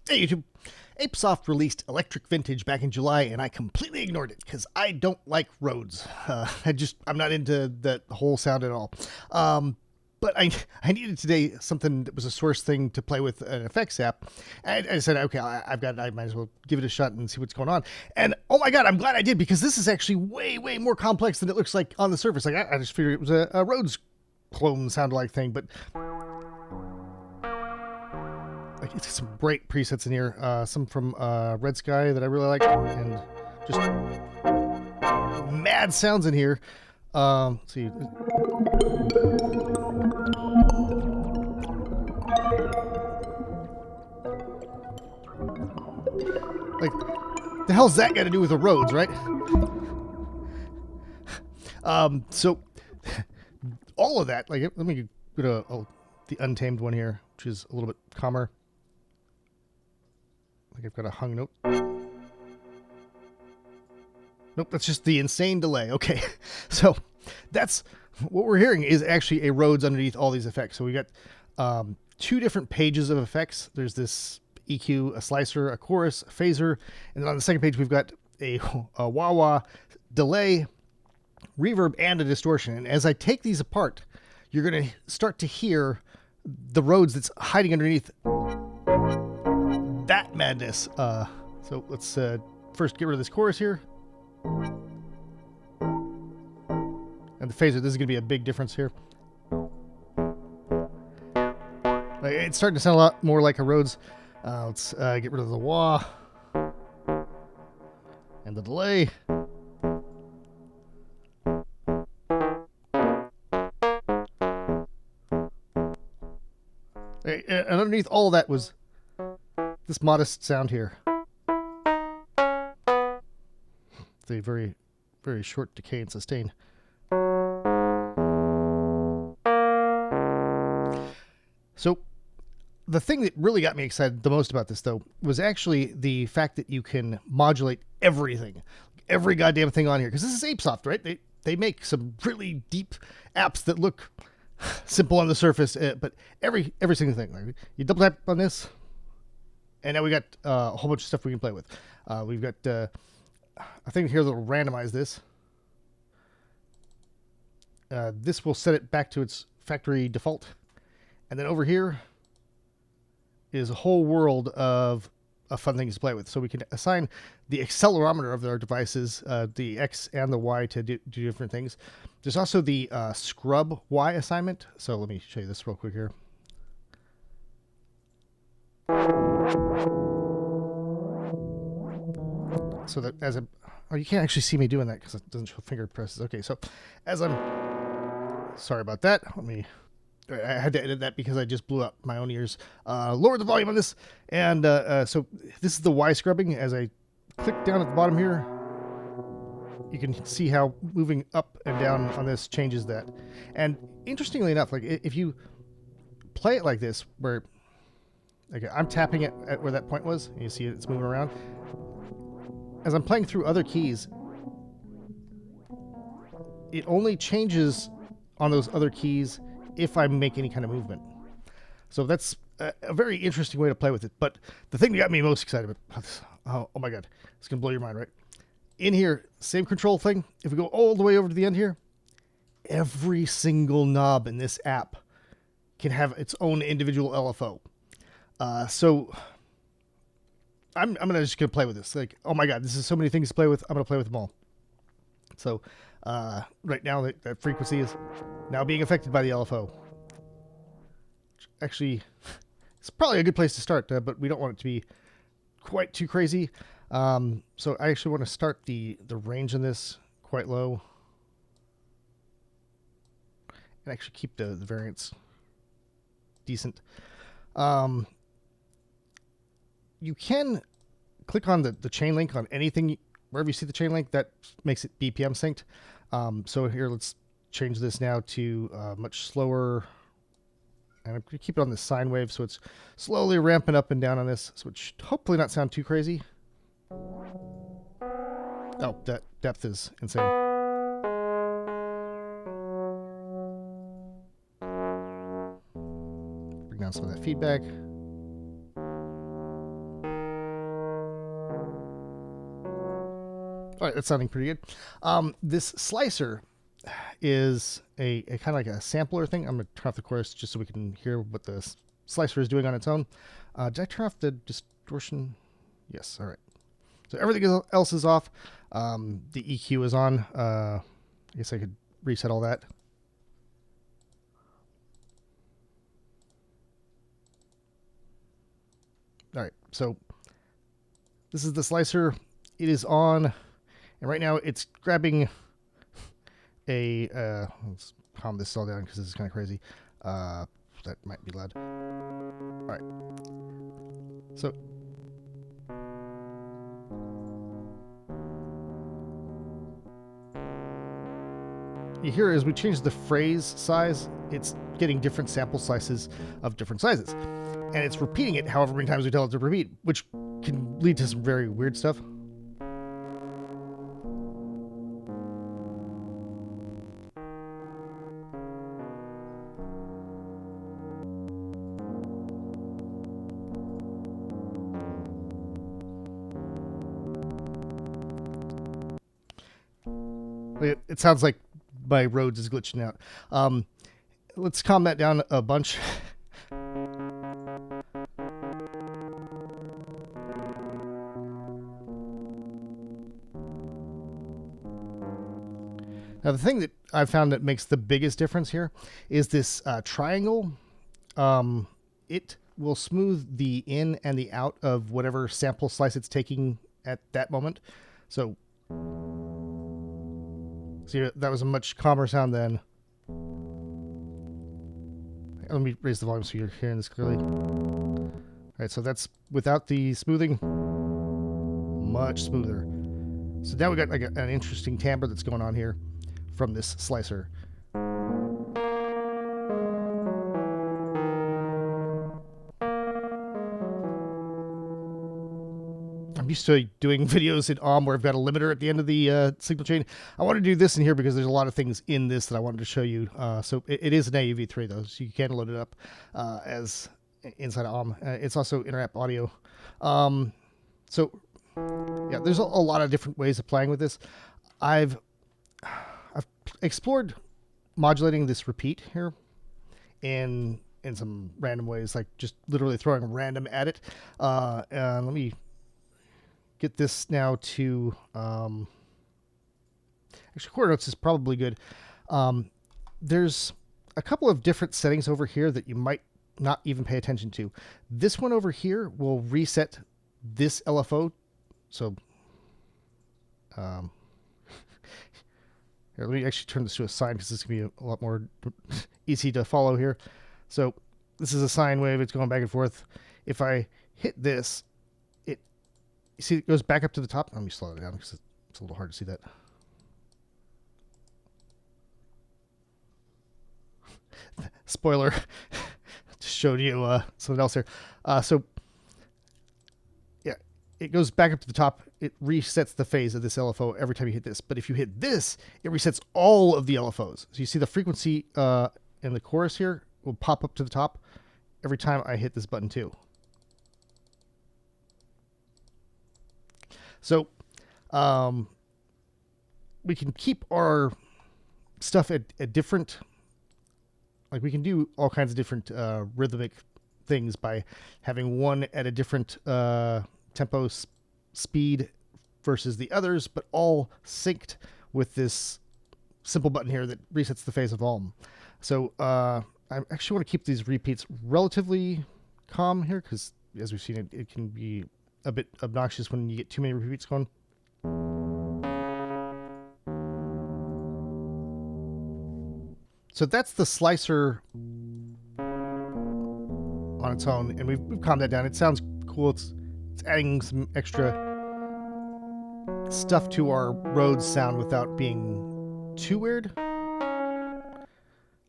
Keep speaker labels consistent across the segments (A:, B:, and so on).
A: Hey YouTube, apeSoft released Electric Vintage back in July, and I completely ignored it because I don't like Rhodes. I'm not into that whole sound at all. But I needed today something that was a source thing to play with an effects app. And I said, okay, I've got it. I might as well give it a shot and see what's going on. And oh my God, I'm glad I did, because this is actually way, way more complex than it looks like on the surface. Like I just figured it was a Rhodes clone sound-alike thing, but like it's some great presets in here. Some from Red Sky that I really like, and just mad sounds in here. Let's see. Like, the hell's that got to do with the Rhodes, right? So all of that, like, let me go to the Untamed one here, which is a little bit calmer. Like I've got a hung note. Nope, that's just the insane delay. Okay, so that's what we're hearing is actually a Rhodes underneath all these effects. So we got two different pages of effects. There's this EQ, a slicer, a chorus, a phaser, and then on the second page we've got a wah-wah, delay, reverb, and a distortion. And as I take these apart, you're going to start to hear the Rhodes that's hiding underneath that madness. So let's first get rid of this chorus here. And the phaser, this is going to be a big difference here. It's starting to sound a lot more like a Rhodes. Let's get rid of the wah and the delay. And underneath all of that was this modest sound here. It's a very, very short decay and sustain. So the thing that really got me excited the most about this, though, was actually the fact that you can modulate everything, every goddamn thing on here. Because this is apeSoft, right? They make some really deep apps that look simple on the surface, but every single thing. Like, you double tap on this, and now we got a whole bunch of stuff we can play with. We've got a thing here that will randomize this. This will set it back to its factory default. And then over here is a whole world of fun things to play with. So we can assign the accelerometer of our devices, the X and the Y, to do different things. There's also the scrub Y assignment. So let me show you this real quick here. So that as oh, you can't actually see me doing that because it doesn't show finger presses. Okay, so as I'm, sorry about that. I had to edit that because I just blew up my own ears. Lower the volume on this, and so this is the Y scrubbing. As I click down at the bottom here, you can see how moving up and down on this changes that. And interestingly enough, like if you play it like this, where okay, I'm tapping it at where that point was, and you see it's moving around. As I'm playing through other keys, it only changes on those other keys if I make any kind of movement. So that's a very interesting way to play with it. But the thing that got me most excited about, oh my God, it's going to blow your mind, right? In here, same control thing. If we go all the way over to the end here, every single knob in this app can have its own individual LFO. So I'm just gonna play with this. Like, oh my God, this is so many things to play with. I'm gonna play with them all. So right now that frequency is now being affected by the LFO. Actually, it's probably a good place to start, but we don't want it to be quite too crazy. So I actually want to start the range in this quite low, and actually keep the variance decent. You can click on the chain link on anything, wherever you see the chain link, that makes it BPM synced. So here, let's change this now to much slower. And I'm going to keep it on the sine wave, so it's slowly ramping up and down on this, so it should hopefully not sound too crazy. Oh, that depth is insane. Bring down some of that feedback. All right, that's sounding pretty good. This slicer is a kind of like a sampler thing. I'm going to turn off the chorus just so we can hear what the slicer is doing on its own. Did I turn off the distortion? Yes, all right. So everything else is off. The EQ is on. I guess I could reset all that. All right, so this is the slicer. It is on, and right now it's grabbing a, let's calm this all down because this is kind of crazy. That might be loud. All right, so you hear as we change the phrase size, it's getting different sample slices of different sizes. And it's repeating it however many times we tell it to repeat, which can lead to some very weird stuff. It sounds like my Rhodes is glitching out. Let's calm that down a bunch. Now, the thing that I've found that makes the biggest difference here is this triangle. It will smooth the in and the out of whatever sample slice it's taking at that moment. So, see, that was a much calmer sound than. Let me raise the volume so you're hearing this clearly. All right, so that's without the smoothing, much smoother. So now we got like an interesting timbre that's going on here from this slicer. I'm used to doing videos in where I've got a limiter at the end of the signal chain. I want to do this in here because there's a lot of things in this that I wanted to show you. So it is an AUV3 though, so you can load it up as inside OM. It's also inter-app audio. So yeah, there's a lot of different ways of playing with this. I've explored modulating this repeat here in some random ways, like just literally throwing random at it. And let me get this now to actually quarter notes is probably good. There's a couple of different settings over here that you might not even pay attention to. This one over here will reset this LFO. So here, let me actually turn this to a sine because this is going to be a lot more easy to follow here. So this is a sine wave. It's going back and forth. If I hit this, you see it goes back up to the top. Let me slow it down because it's a little hard to see that. Spoiler, just showed you something else here. So yeah, it goes back up to the top. It resets the phase of this LFO every time you hit this. But if you hit this, it resets all of the LFOs. So you see the frequency in the chorus here will pop up to the top every time I hit this button too. So we can keep our stuff at different, like we can do all kinds of different rhythmic things by having one at a different tempo speed versus the others, but all synced with this simple button here that resets the phase of all of them. So I actually want to keep these repeats relatively calm here because, as we've seen, it can be a bit obnoxious when you get too many repeats going. So that's the slicer on its own, and we've calmed that down. It sounds cool. It's adding some extra stuff to our Rhodes sound without being too weird.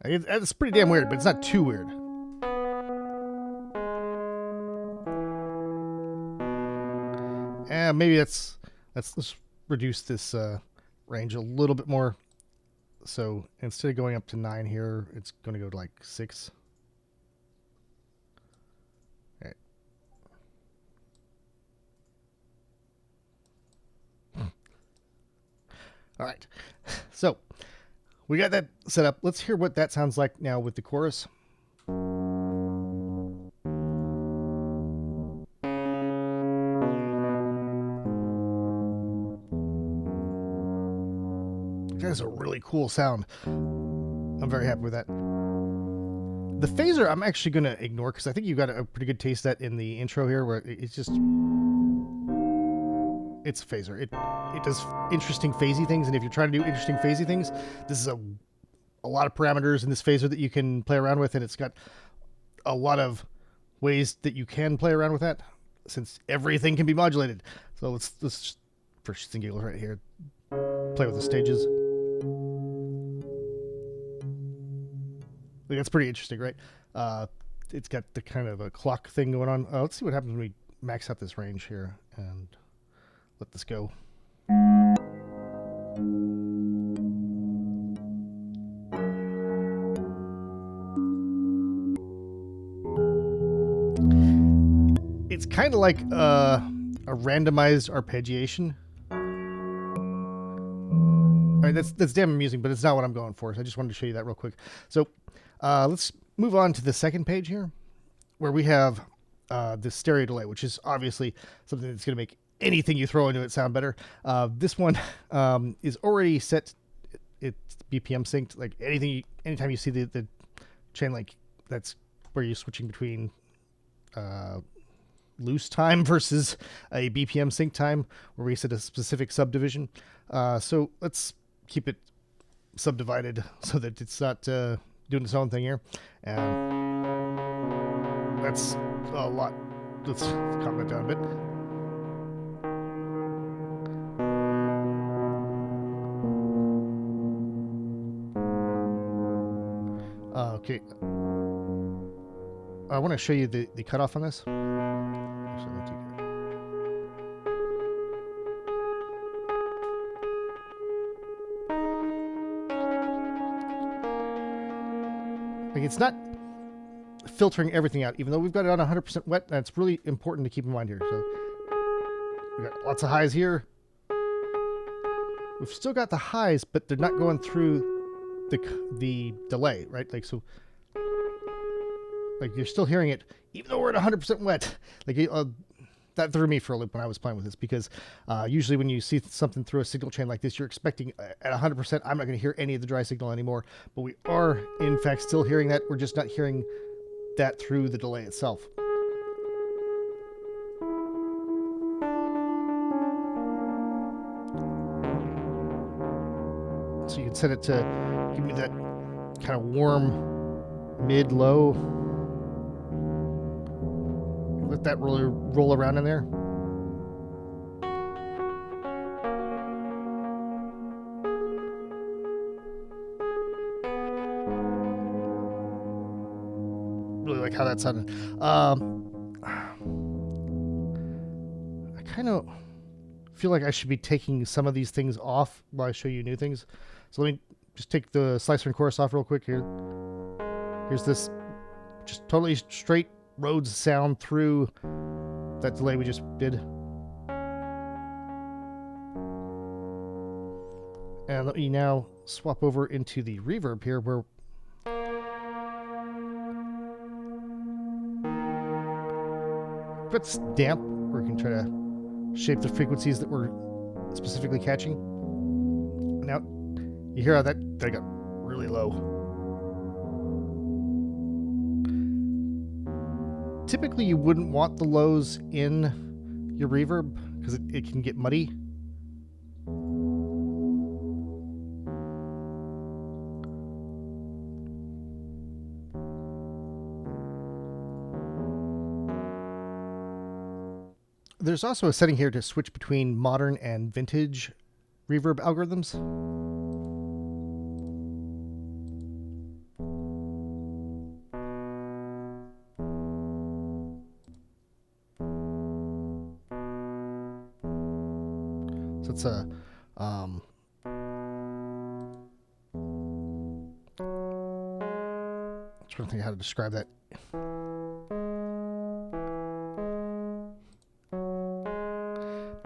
A: It's pretty damn weird, but it's not too weird. And maybe let's reduce this range a little bit more. So instead of going up to 9 here, it's going to go to like 6. All right. All right. So we got that set up. Let's hear what that sounds like now with the chorus. That is a really cool sound. I'm very happy with that. The phaser I'm actually going to ignore because I think you got a pretty good taste of that in the intro here, where it's just, it's a phaser. It does interesting phasey things, and if you're trying to do interesting phasey things, this is a lot of parameters in this phaser that you can play around with, and it's got a lot of ways that you can play around with that, since everything can be modulated. So let's just, for shits and giggles right here, play with the stages. Like, that's pretty interesting, right? It's got the kind of a clock thing going on. Let's see what happens when we max out this range here and let this go. It's kind of like a randomized arpeggiation. All right, that's damn amusing, but it's not what I'm going for. So I just wanted to show you that real quick. So let's move on to the second page here, where we have this stereo delay, which is obviously something that's going to make anything you throw into it sound better. This one is already set. It's BPM synced. Like anytime you see the chain link, that's where you're switching between loose time versus a BPM sync time, where we set a specific subdivision. So let's keep it subdivided so that it's not doing its own thing here. And that's a lot. Let's calm that down a bit. Okay. I want to show you the cutoff on this. Like, it's not filtering everything out, even though we've got it on 100% wet. That's really important to keep in mind here. So we got lots of highs here. We've still got the highs, but they're not going through the delay, right? Like, so, like, you're still hearing it, even though we're at 100% wet. Like, that threw me for a loop when I was playing with this, because usually when you see something through a signal chain like this, you're expecting at 100%, I'm not going to hear any of the dry signal anymore. But we are, in fact, still hearing that. We're just not hearing that through the delay itself. So you can set it to give me that kind of warm mid-low. Let that roll around in there. Really like how that sounded. I kind of feel like I should be taking some of these things off while I show you new things. So let me just take the slicer and chorus off real quick here. Here's this just totally straight Rhodes sound through that delay we just did. And let me now swap over into the reverb here, where if it's damp, we can try to shape the frequencies that we're specifically catching. Now, you hear how that got really low. Typically, you wouldn't want the lows in your reverb because it can get muddy. There's also a setting here to switch between modern and vintage reverb algorithms. So it's a I'm trying to think how to describe that.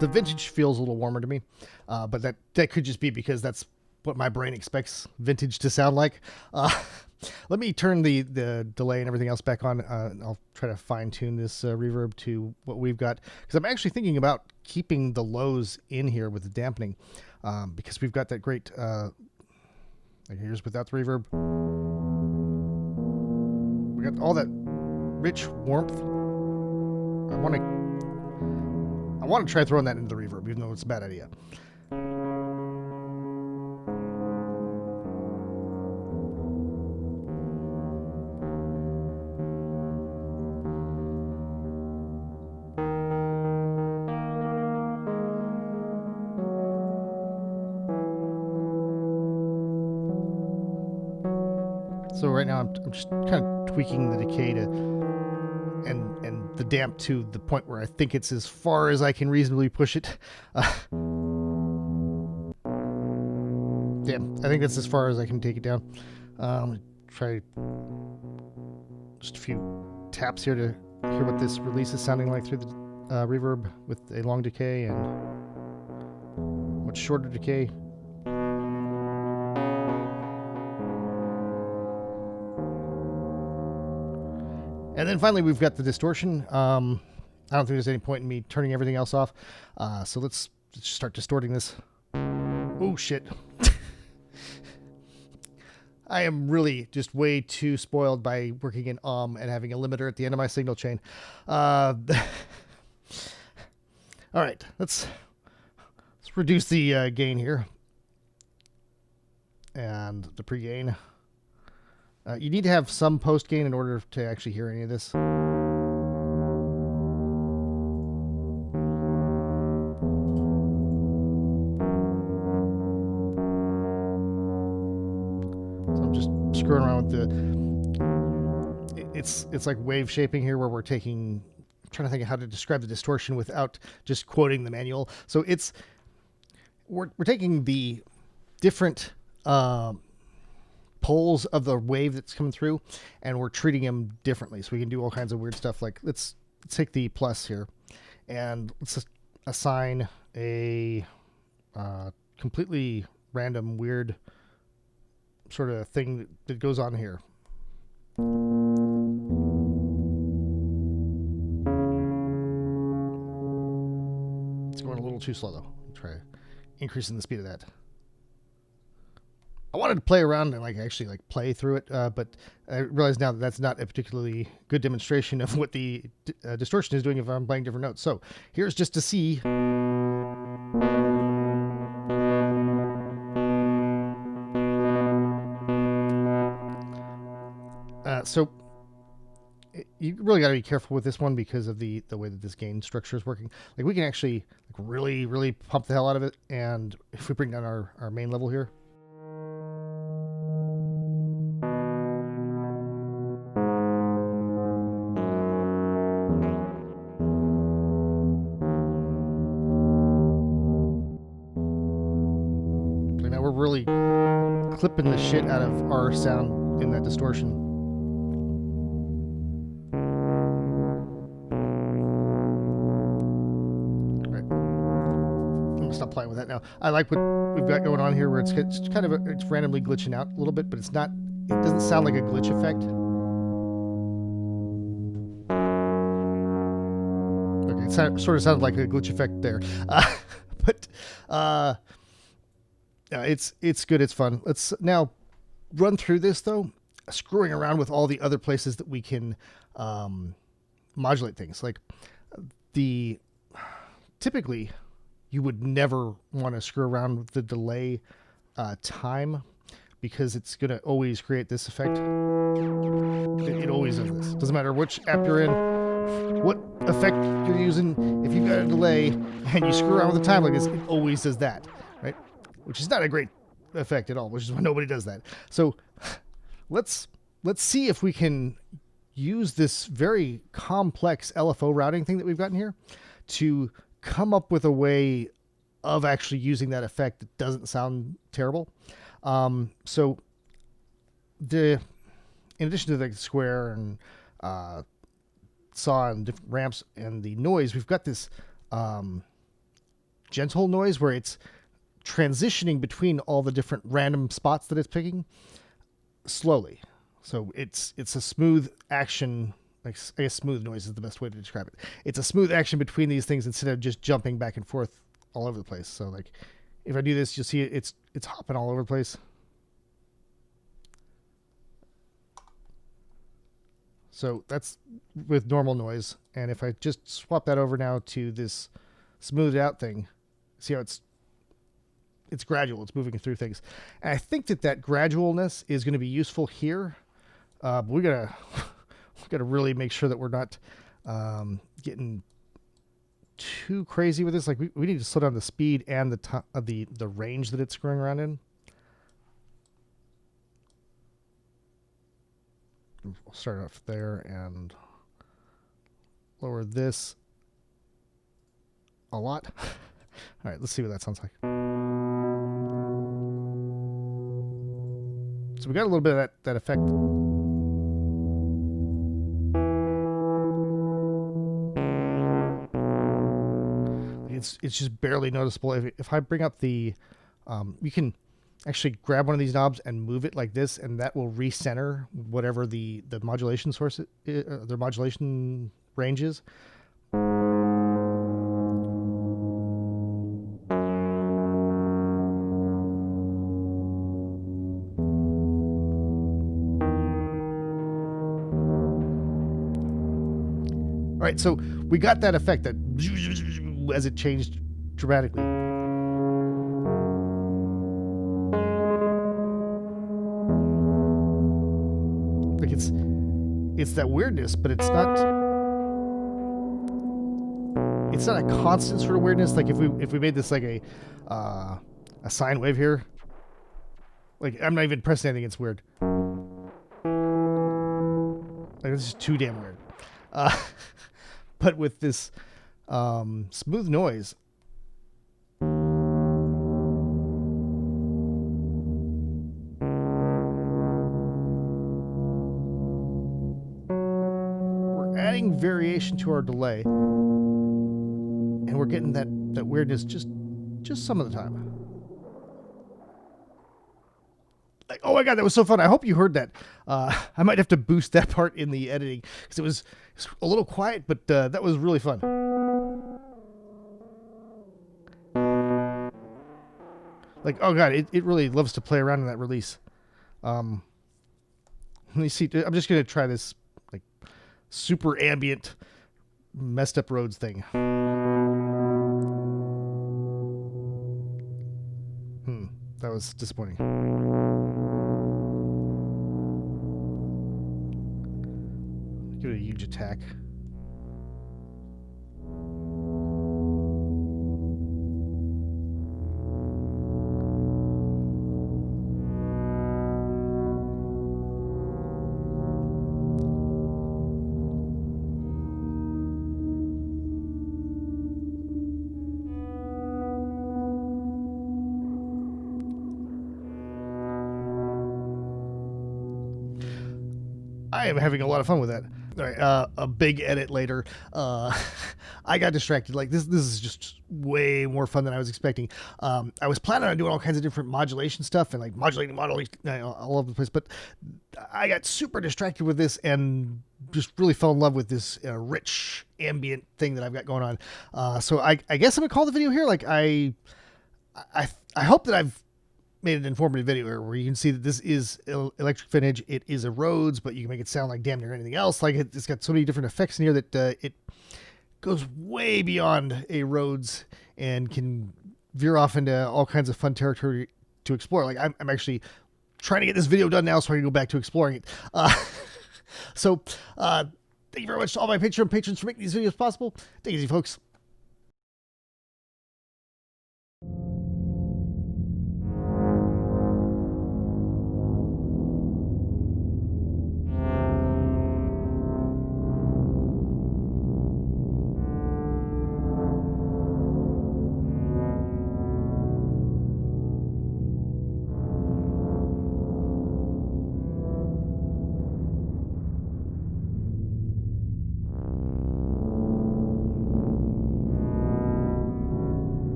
A: The vintage feels a little warmer to me, but that could just be because that's what my brain expects vintage to sound like. Let me turn the delay and everything else back on. I'll try to fine tune this reverb to what we've got, because I'm actually thinking about keeping the lows in here with the dampening, because we've got that great, here's without the reverb. We got all that rich warmth. I want to try throwing that into the reverb, even though it's a bad idea. So right now I'm just kind of tweaking the decay to and the damp to the point where I think it's as far as I can reasonably push it. Damn, I think that's as far as I can take it down. Try just a few taps here to hear what this release is sounding like through the reverb with a long decay and much shorter decay. And then finally, we've got the distortion. I don't think there's any point in me turning everything else off. So let's just start distorting this. Oh, shit. I am really just way too spoiled by working in and having a limiter at the end of my signal chain. All right, let's reduce the gain here. And the pre-gain. You need to have some post gain in order to actually hear any of this. So I'm just screwing around with the. It's like wave shaping here, where we're taking. I'm trying to think of how to describe the distortion without just quoting the manual. So we're taking the different. Poles of the wave that's coming through, and we're treating them differently, so we can do all kinds of weird stuff. Like let's take the plus here and let's assign a completely random weird sort of thing that goes on here. It's going a little too slow though. Try increasing the speed of that. I wanted to play around and actually play through it, but I realize now that that's not a particularly good demonstration of what the distortion is doing if I'm playing different notes. So here's just to see. So you really got to be careful with this one because of the way that this gain structure is working. Like we can actually really pump the hell out of it, and if we bring down our main level here. Really clipping the shit out of our sound in that distortion. Right. I'm gonna stop playing with that now. I like what we've got going on here, where it's kind of it's randomly glitching out a little bit, but it's not. It doesn't sound like a glitch effect. Okay, it sort of sounded like a glitch effect there, but. Yeah, it's good. It's fun. Let's now run through this though, screwing around with all the other places that we can modulate things. Like typically you would never want to screw around with the delay time, because it's going to always create this effect. It always does this. Doesn't matter which app you're in, what effect you're using. If you've got a delay and you screw around with the time like this, it always does that, right? Which is not a great effect at all, which is why nobody does that. So let's see if we can use this very complex LFO routing thing that we've gotten here to come up with a way of actually using that effect that doesn't sound terrible. So in addition to the square and saw and different ramps and the noise, we've got this gentle noise where it's transitioning between all the different random spots that it's picking slowly. So it's a smooth action. Like, I guess smooth noise is the best way to describe it. It's a smooth action between these things instead of just jumping back and forth all over the place. So like if I do this, you'll see it's hopping all over the place. So that's with normal noise. And if I just swap that over now to this smoothed out thing, see how it's gradual. It's moving through things. And I think that gradualness is going to be useful here. But we gotta really make sure that we're not getting too crazy with this. Like we need to slow down the speed and the range that it's screwing around in. We'll start off there and lower this a lot. All right, let's see what that sounds like. So we got a little bit of that effect. It's just barely noticeable. If I bring up the, you can actually grab one of these knobs and move it like this, and that will recenter whatever the modulation source, the modulation range is. All right, so we got that effect that as it changed dramatically. Like it's that weirdness, but it's not a constant sort of weirdness. Like if we made this like a sine wave here, like I'm not even pressing anything, it's weird. Like this is too damn weird. But with this smooth noise, we're adding variation to our delay, and we're getting that weirdness just some of the time. Like, oh my god, that was so fun. I hope you heard that. I might have to boost that part in the editing because it was a little quiet, but that was really fun. Like, oh god, it really loves to play around in that release. Let me see. I'm just going to try this like super ambient messed up Rhodes thing. That was disappointing. Give it a huge attack. I am having a lot of fun with that. All right, a big edit later. I got distracted. Like this is just way more fun than I was expecting. I was planning on doing all kinds of different modulation stuff and like modulating all over the place, but I got super distracted with this and just really fell in love with this rich ambient thing that I've got going on. So I guess I'm gonna call the video here. Like I hope that I've made an informative video where you can see that this is electric vintage. It is a Rhodes, but you can make it sound like damn near anything else. Like it's got so many different effects in here that it goes way beyond a Rhodes and can veer off into all kinds of fun territory to explore. Like I'm actually trying to get this video done now so I can go back to exploring it. So thank you very much to all my Patreon patrons for making these videos possible. Take it easy, folks.